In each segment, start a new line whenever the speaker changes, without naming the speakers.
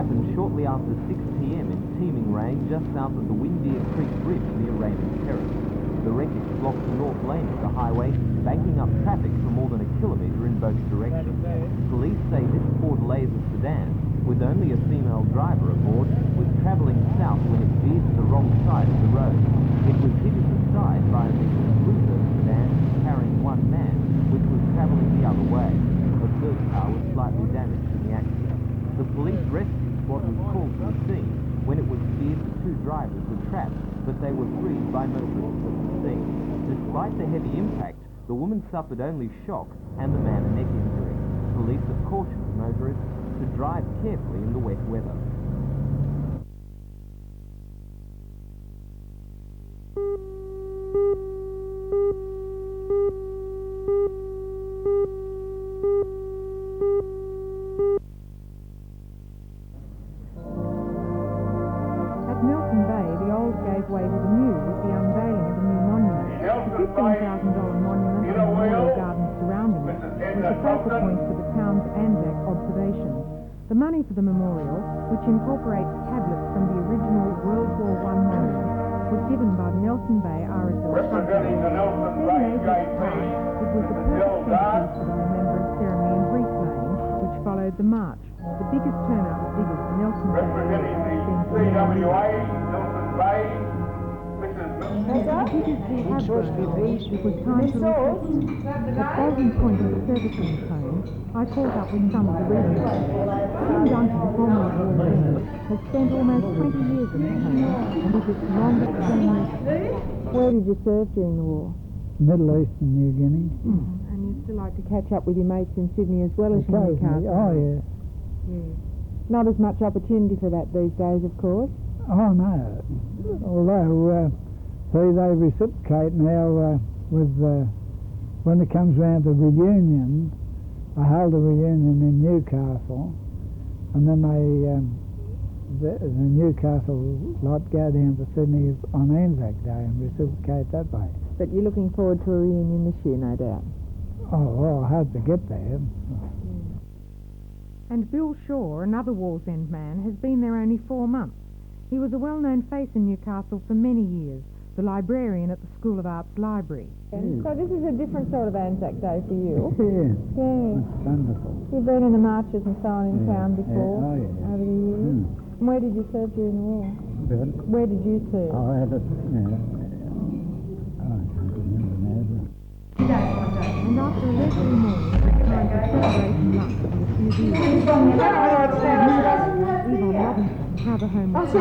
happened shortly after 6 p.m. in teeming rain just south of the Windeer Creek Bridge near Raymond Terrace. The wreckage blocked the north lane of the highway, banking up traffic for more than a kilometre in both directions. Police say this Ford Laser sedan, with only a female driver aboard, was travelling south when it veered to the wrong side of the road. It was hit at the side by a mixed cruiser sedan carrying one man, which was travelling the other way. A third car was slightly damaged in the accident. The police rescue squad was called to the scene. When it was feared the two drivers were trapped, but they were freed by motorists at the scene. Despite the heavy impact, the woman suffered only shock and the man a neck injury. Police have cautioned motorists to drive carefully in the wet weather.
Way to the new with the unveiling of a new monument. The $15,000 monument and the memorial gardens surrounding it was the focal point for the town's Anzac observations. The money for the memorial, which incorporates tablets from the original World War I monument, was given by the Nelson Bay RSL Club. It was the perfect centerpiece for the remembrance ceremony in Brief Lane, which followed the march. The biggest turnout of diggers for Nelson Bay It was time to reflect. At Boston's point of the serviceman's home, I caught up with some of the residents. Tim Duncan, the former war veteran, has spent almost 20 years in the home and is its longest serving. Where did you serve during the war?
Middle East and New Guinea.
And you still like to catch up with your mates in Sydney as well as in Newcastle?
Oh, yeah.
Not as much opportunity for that these days, of course.
Oh, no. Although, see, they reciprocate now with, when it comes round to reunion. I held a reunion in Newcastle, and then the Newcastle lot go down to Sydney on Anzac Day and reciprocate that way.
But you're looking forward to a reunion this year, no doubt.
Oh, well, I hope to get there.
And Bill Shaw, another Wall's End man, has been there only 4 months. He was a well-known face in Newcastle for many years, the librarian at the School of Arts Library. So this is a different sort of Anzac Day for you?
Yeah. It's wonderful.
You've been in the marches and so on in town before,
Oh, yeah.
over the years. And where did you serve during the war? Where did you serve?
I had it, I can't remember now.
And after a leisurely morning, it's time for celebration lunch with a few viewers. Yvonne Robinson, how the home was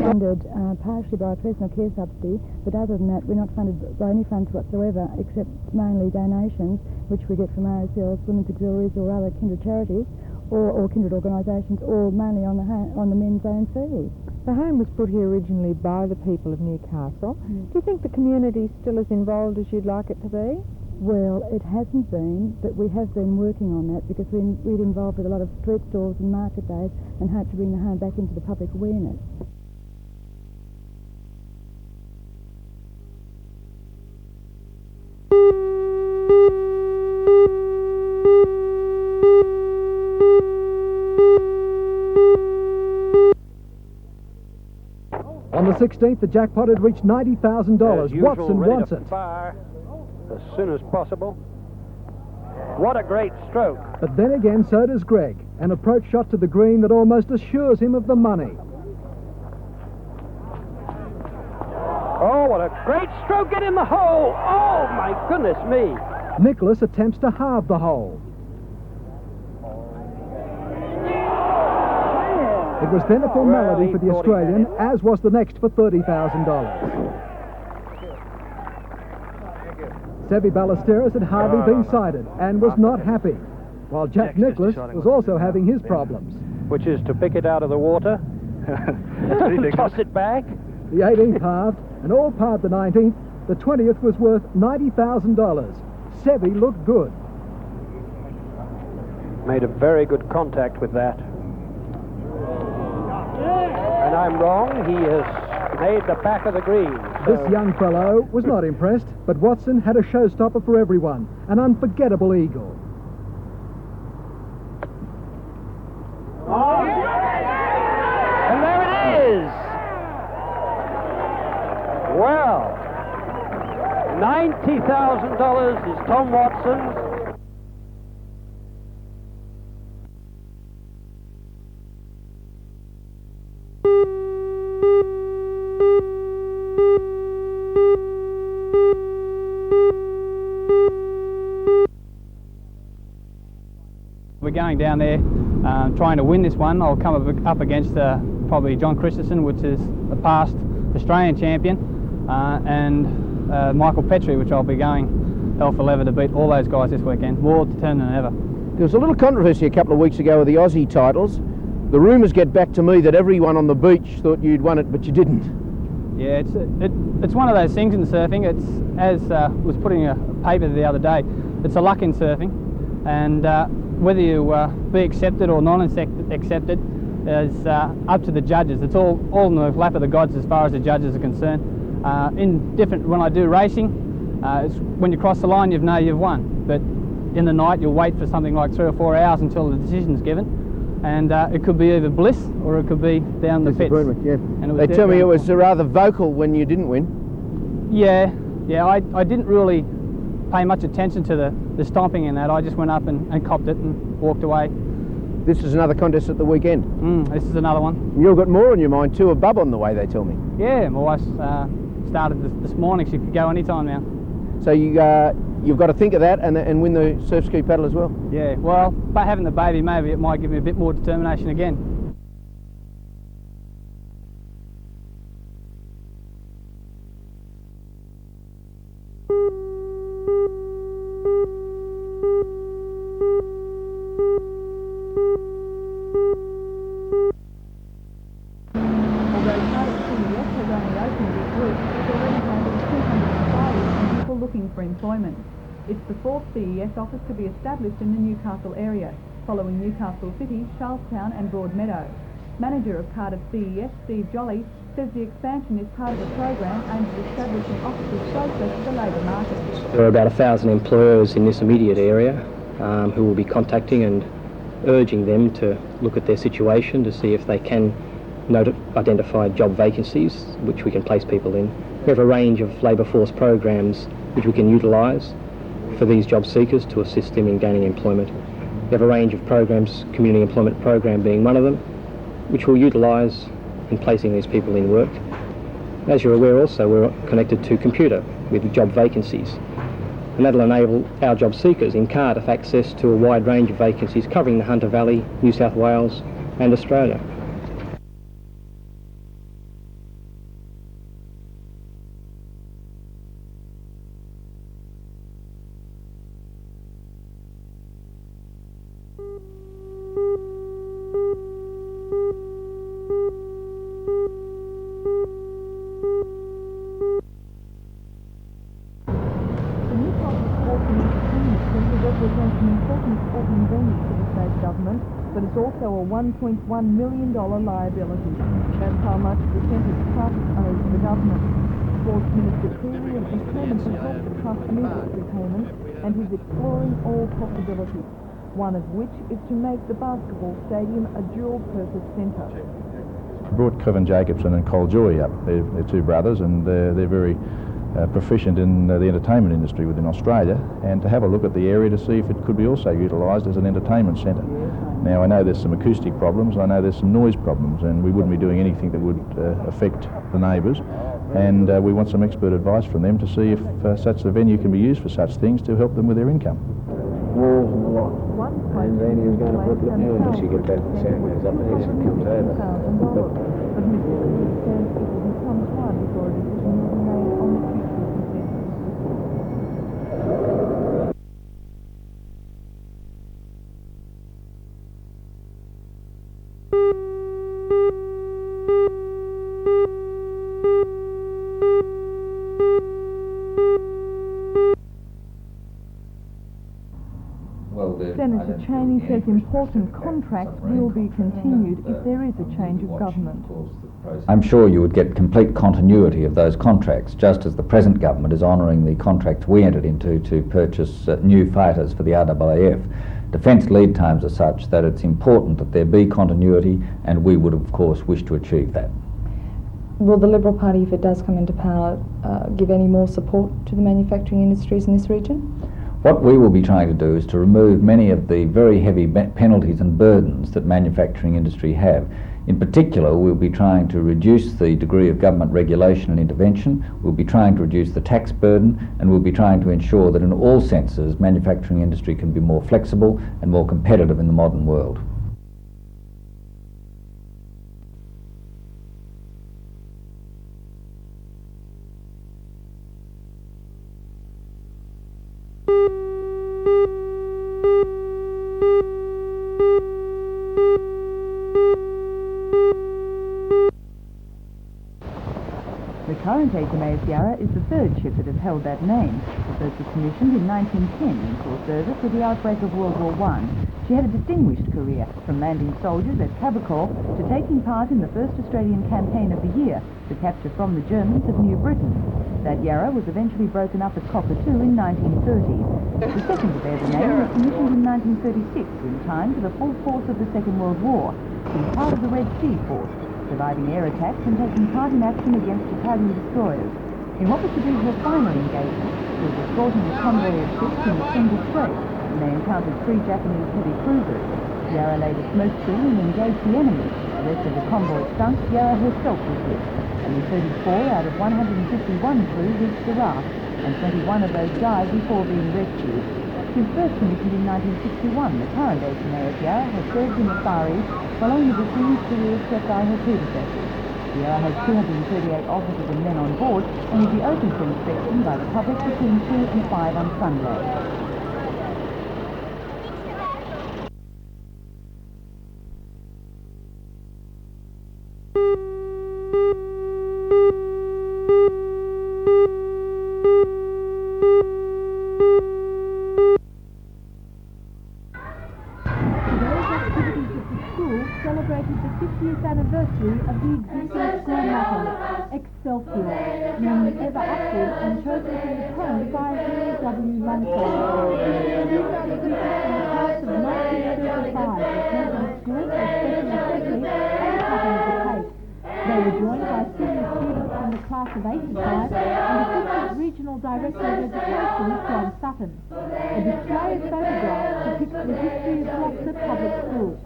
funded partially by a personal care subsidy, but other than that, we're not funded by any funds whatsoever, except mainly donations, which we get from RSLs, Women's Auxiliaries, or other kindred charities, or kindred organisations, or mainly on the men's own fees.
The home was put here originally by the people of Newcastle. Do you think the community is still as involved as you'd like it to be?
Well, it hasn't been, but we have been working on that because we're involved with a lot of street stalls and market days and hope to bring the home back into the public awareness.
On the 16th, the jackpot had reached $90,000. Watson wants it.
Fire as soon as possible. What a great stroke.
But then again, so does Greg. An approach shot to the green that almost assures him of the money.
Oh, what a great stroke. Get in the hole. Oh, my goodness me.
Nicholas attempts to halve the hole. It was then a formality for the Australian, as was the next for $30,000. Seve Ballesteros had hardly been sighted and was not happy, while Jack Nicholas was also having his problems.
Which is to pick it out of the water, toss it back.
The 18th halved, and all parred the 19th. The 20th was worth $90,000. Seve looked good.
Made a very good contact with that. And I'm wrong, he has made the back of the green. So.
This young fellow was not impressed, but Watson had a showstopper for everyone, an unforgettable eagle.
And there it is. Well, $90,000 is Tom Watson's.
We're going down there trying to win this one. I'll come up against probably John Christensen, which is a past Australian champion, and Michael Petrie, which I'll be going hell for leather to beat all those guys this weekend. More determined than ever.
There was a little controversy a couple of weeks ago with the Aussie titles. The rumours get back to me that everyone on the beach thought you'd won it, but you didn't.
Yeah, it's one of those things in surfing. It's, as was putting a paper the other day, it's a luck in surfing, and whether you be accepted or non-accepted is up to the judges. It's all in the lap of the gods as far as the judges are concerned. When I do racing, it's when you cross the line, you know you've won. But in the night, you'll wait for something like 3 or 4 hours until the decision's given, and it could be either bliss or it could be down the pits.
Yeah.
And
They tell me it was rather vocal when you didn't win.
Yeah. I didn't really pay much attention to the stomping in that. I just went up and copped it and walked away.
This is another contest at the weekend.
This is another one.
You've got more on your mind too, a bub on the way, they tell me.
Yeah, my wife started this morning. She could go anytime now.
So you've got to think of that and win the surf ski paddle as well.
Yeah, well, by having the baby, maybe it might give me a bit more determination again.
For employment. It's the 4th CES office to be established in the Newcastle area, following Newcastle City, Charlestown and Broadmeadow. Manager of Cardiff CES, Steve Jolly, says the expansion is part of a program aimed at establishing offices closer to the labour market.
There are about 1,000 employers in this immediate area who will be contacting and urging them to look at their situation to see if they can identify job vacancies which we can place people in. We have a range of labour force programs which we can utilise for these job seekers to assist them in gaining employment. We have a range of programs, community employment program being one of them, which we'll utilise in placing these people in work. As you're aware also, we're connected to computer with job vacancies, and that'll enable our job seekers in Cardiff access to a wide range of vacancies covering the Hunter Valley, New South Wales and Australia.
But it's also a $1.1 million liability. That's how much the Centre's trust owes to the government. Sports Minister Cooley and determined to help the trust meet its repayment, and he's exploring all possibilities, one of which is to make the basketball stadium a dual-purpose centre.
Brought Kevin Jacobson and Cole Joy up. They're two brothers, and they're very proficient in the entertainment industry within Australia, and to have a look at the area to see if it could be also utilised as an entertainment centre. Now I know there's some acoustic problems, I know there's some noise problems, and we wouldn't be doing anything that would affect the neighbours, and we want some expert advice from them to see if such a venue can be used for such things to help them with their income.
Walls and the lot. And then he was going to put the new unless you get that sound goes up and it comes over.
But Mr. Cooley says it will be some time before a decision will be made on the future of the centre. Senator Cheney says important contracts will be continued if there is a change of government.
I'm sure you would get complete continuity of those contracts, just as the present government is honouring the contract we entered into to purchase new fighters for the RAAF. defence lead times are such that it's important that there be continuity, and we would of course wish to achieve that.
Will the Liberal Party, if it does come into power, give any more support to the manufacturing industries in this region?
What we will be trying to do is to remove many of the very heavy penalties and burdens that manufacturing industry have. In particular, we'll be trying to reduce the degree of government regulation and intervention, we'll be trying to reduce the tax burden, and we'll be trying to ensure that in all senses manufacturing industry can be more flexible and more competitive in the modern world.
The current HMAS Yarra is the third ship that has held that name. The first was commissioned in 1910 and saw service with the outbreak of World War I. She had a distinguished career, from landing soldiers at Cabocore to taking part in the first Australian campaign of the year, the capture from the Germans of New Britain. That Yarra was eventually broken up as Cockatoo in 1930. The second to bear the name was commissioned in 1936, in time for the full force of the Second World War, being part of the Red Sea Force, surviving air attacks and taking part in action against Italian destroyers. In what was to be her final engagement, she was escorting a convoy of ships in the Strait when they encountered 3 Japanese heavy cruisers. Yarra laid a smoke screen and engaged the enemy. The rest of the convoy sunk. Yarra herself was hit. Only 34 out of 151 crew reached the raft, and 21 of those died before being rescued. Since first commissioned in 1961, the current HMAS Yarra has served in the Far East following the distinguished career set by her predecessors. The Yarra has 238 officers and men on board and will be open for inspection by the public between 2 and 5 on Sunday.
Celebrated the 50th anniversary of the existence of Grand Motto, Excelsior, meaning ever upward, and chosen from the poem by Henry W. Langford. The class of 1935 was held in school for special assembly and the cutting of the cake. They were joined by senior students from the class of 85 and Assistant Regional Director of Education, John Sutton. A display of photographs depicts the history of Gloucester Public Schools.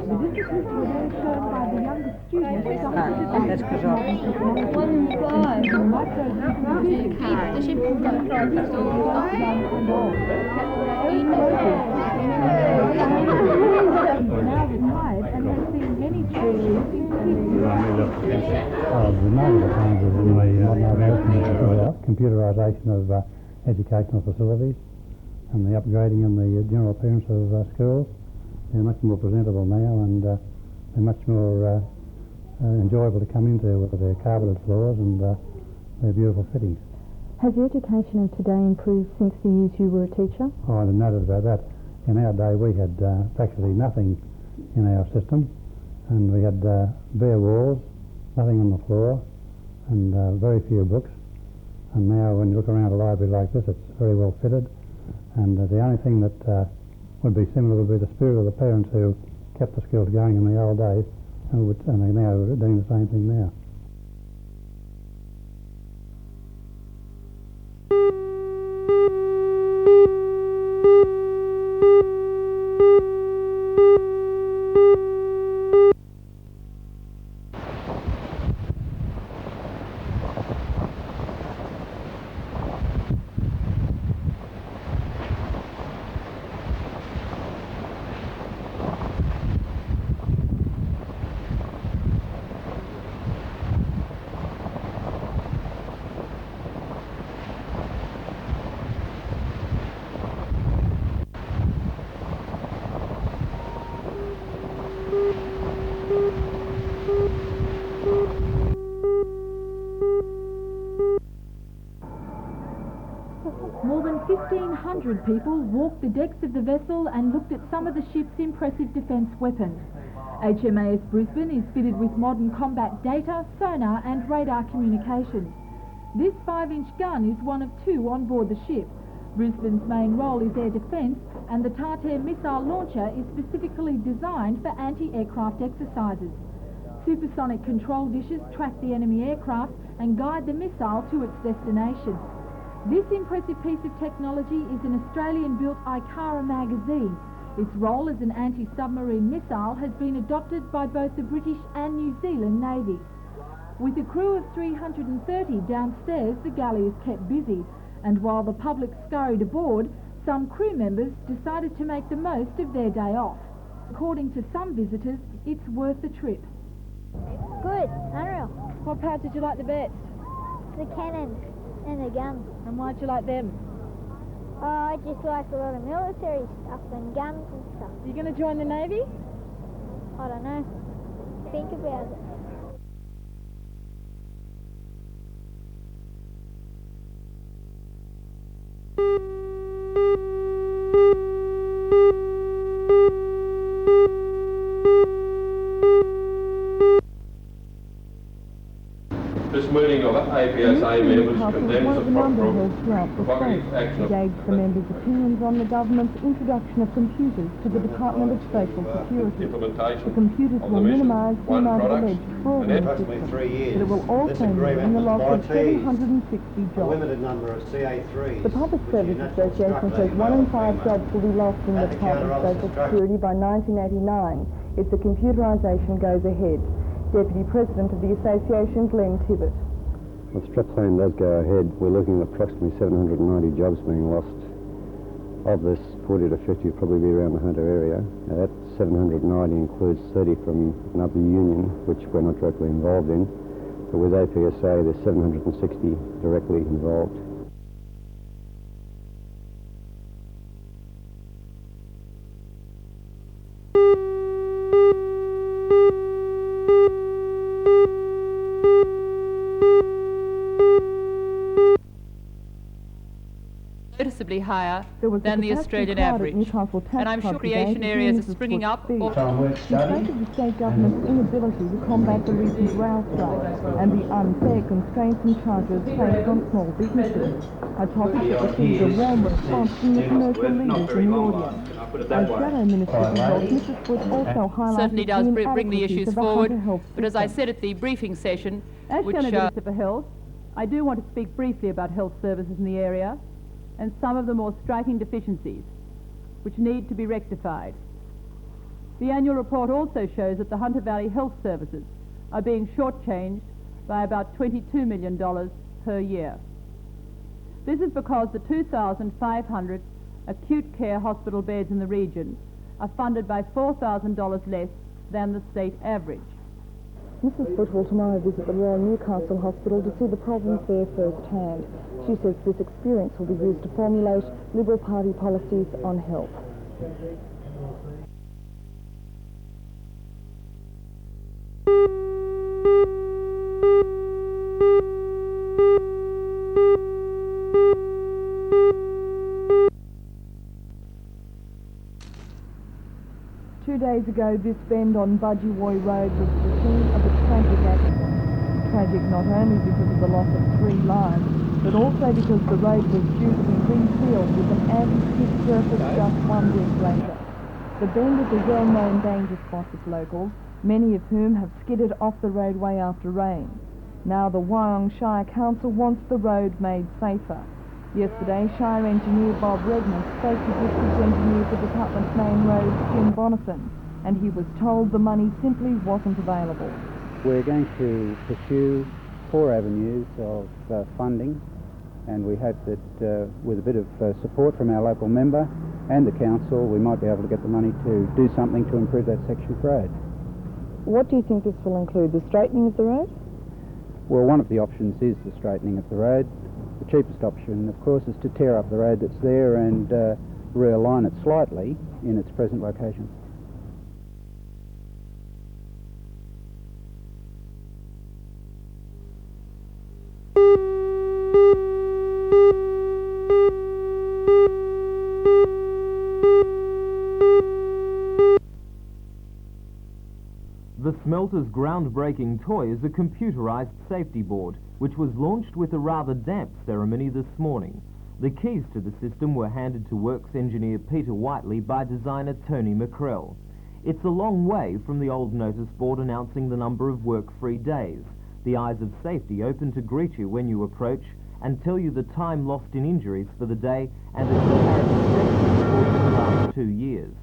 The visitors were then shown by the younger students
that's because
now retired and has seen many changes in
the notable changes in the computerisation of educational facilities and the upgrading and the general appearance of schools. They're much more presentable now, and they're much more enjoyable to come into with their carpeted floors and their beautiful fittings.
Has the education of today improved since the years you were a teacher?
Oh, I didn't notice about that. In our day we had practically nothing in our system, and we had bare walls, nothing on the floor, and very few books. And now when you look around a library like this, it's very well fitted, and the only thing that would be similar would be the spirit of the parents who kept the schools going in the old days, and they're now doing the same thing now.
More than 1,500 people walked the decks of the vessel and looked at some of the ship's impressive defence weapons. HMAS Brisbane is fitted with modern combat data, sonar and radar communications. This 5-inch gun is one of 2 on board the ship. Brisbane's main role is air defence, and the Tartare missile launcher is specifically designed for anti-aircraft exercises. Supersonic control dishes track the enemy aircraft and guide the missile to its destination. This impressive piece of technology is an Australian-built Ikara magazine. Its role as an anti-submarine missile has been adopted by both the British and New Zealand Navy. With a crew of 330 downstairs, the galley is kept busy, and while the public scurried aboard, some crew members decided to make the most of their day off. According to some visitors, it's worth the trip.
Good, unreal.
What part did you like the best?
The cannons and the guns.
And why'd you like them?
Oh, I just like a lot of military stuff and guns and stuff.
You going to join the Navy?
I don't know. Think about it.
This meeting of APSA members condemns the provocative action of
Engaged the members' opinions on the government's introduction of computers to the Department of Social Security. The computers will minimise the amount of alleged fraud in the system, but it will also mean the loss of 760 jobs. The Public Service Association says 1 in 5 jobs will be lost in the Department of Social Security by 1989 if the computerisation goes ahead. Deputy President of the Association, Glenn Tibbett.
If the strip plan does go ahead, we're looking at approximately 790 jobs being lost. Of this, 40 to 50 will probably be around the Hunter area. Now, that 790 includes 30 from another union, which we're not directly involved in. But with APSA, there's 760 directly involved.
Noticeably higher than the Australian average, and I'm sure creation areas are springing up.
In spite of the state government's inability to combat the recent rail strike and the unfair constraints and charges placed on small businesses, a topic that received a warm response from the commercial leaders in the audience. As Shadow Minister for Health, Mrs. Foot also highlighted
Certainly does bring the issues forward, but as I said at the briefing session,
as Shadow Minister for Health, I do want to speak briefly about health services in the area and some of the more striking deficiencies which need to be rectified. The annual report also shows that the Hunter Valley Health Services are being shortchanged by about $22 million per year. This is because the 2,500 acute care hospital beds in the region are funded by $4,000 less than the state average.
Mrs. Foot will tomorrow visit the Royal Newcastle Hospital to see the problems there firsthand. She says this experience will be used to formulate Liberal Party policies on health.
2 days ago, this bend on Budgewoi Road was the scene of a tragic accident. Tragic not only because of the loss of 3 lives, but also because the road was due to be resealed with an anti-skid surface just 1 week later. The bend is a well-known danger spot with locals, many of whom have skidded off the roadway after rain. Now the Wyong Shire Council wants the road made safer. Yesterday, Shire Engineer Bob Regner spoke to District Engineer for Department's main road, Jim Bonifan, and he was told the money simply wasn't available.
We're going to pursue 4 avenues of funding, and we hope that with a bit of support from our local member and the council, we might be able to get the money to do something to improve that section of road.
What do you think this will include? The straightening of the road?
Well, one of the options is the straightening of the road. The cheapest option, of course, is to tear up the road that's there and realign it slightly in its present location.
Delta's groundbreaking toy is a computerised safety board, which was launched with a rather damp ceremony this morning. The keys to the system were handed to works engineer Peter Whiteley by designer Tony McCrell. It's a long way from the old notice board announcing the number of work-free days. The eyes of safety open to greet you when you approach and tell you the time lost in injuries for the day and a comparative safety report for the last 2 years.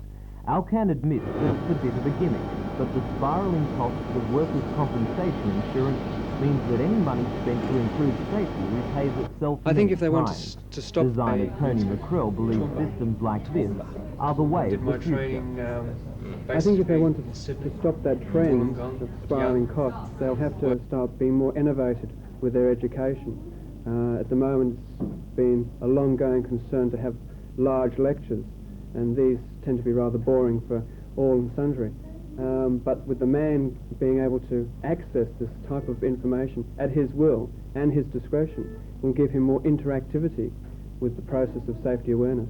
Alcan admits that it's a bit of a gimmick, but the spiralling costs of workers' compensation insurance means that any money spent to improve safety repays itself.
I think if they
time.
want to stop...
Designer Tony McCrell believes systems like this are the way of the future.
I think if they want to stop that trend of spiralling costs, they'll have to start being more innovative with their education. At the moment, it's been a long-going concern to have large lectures, and these tend to be rather boring for all and sundry. But with the man being able to access this type of information at his will and his discretion will give him more interactivity with the process of safety awareness.